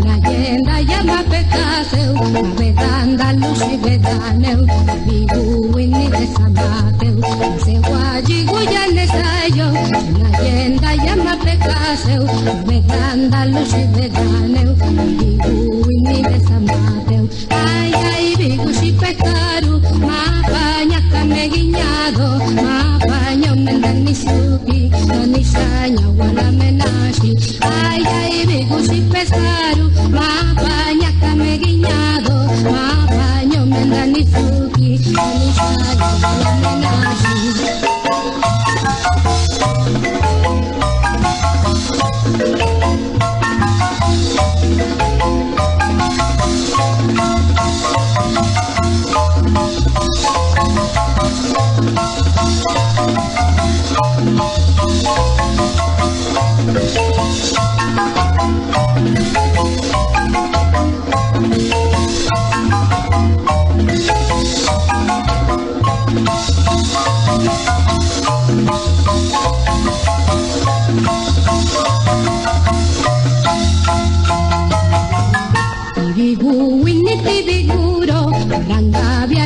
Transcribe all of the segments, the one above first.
Nayenda llama pecaseu, vedanda luci vedaneu, vigu inni de samateu, se guaji guyane sayo, nayenda llama pecaseu, vedanda luci vedaneu, vigu inni de samateu, ay ay vigu si pecaru, ma paña cane guiñado, ma paño mendanisuki, nanisanya wala menashi, ay ay vigu si pecaru, ma paña cane guiñado, ma paño mendanisuki, nanisanya wala menashi.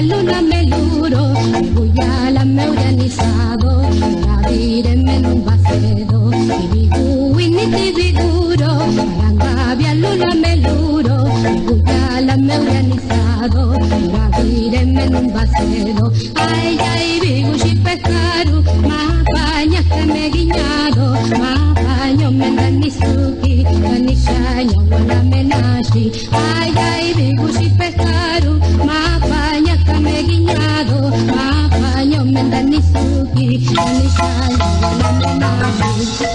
Luna meluro, buya la meurianizado, la vireme en un bacedo, vigu winiti viguro, arangabia luna meluro, buya la meurianizado, la vireme en un bacedo, ay ay vigu si pescaru, ma paña que me guiñado, ma paño me danisuki, danishanya wala menashi, ay ay vigu si pescaru, ma paña me guiñado, ma paño me danisuki, danishanya wala menashi.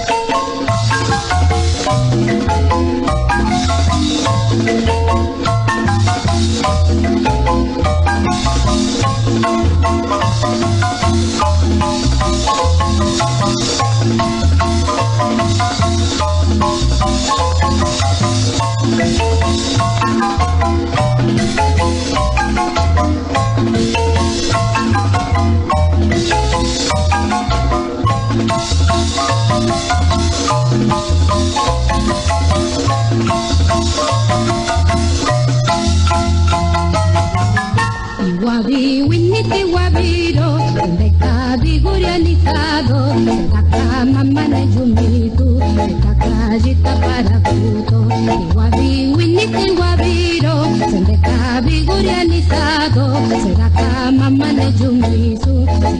Mamana yumitu, kakajita para puto, iguabi winiti guabiro, sendeka vigurianizado, seraka mamana yumitu,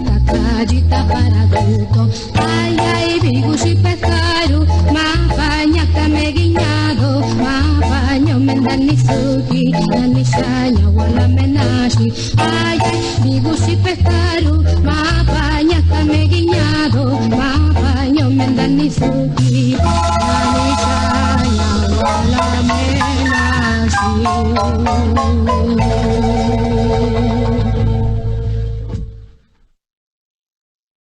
kakajita para puto, ay ay vigusi pescaru, ma paña me guiñado, ma paño mendanisuki, nanishanya wala menashi, ay ay vigusi pescaru, ma paña me guiñado, ma paño mendanisuki, nanishanya wala menashi.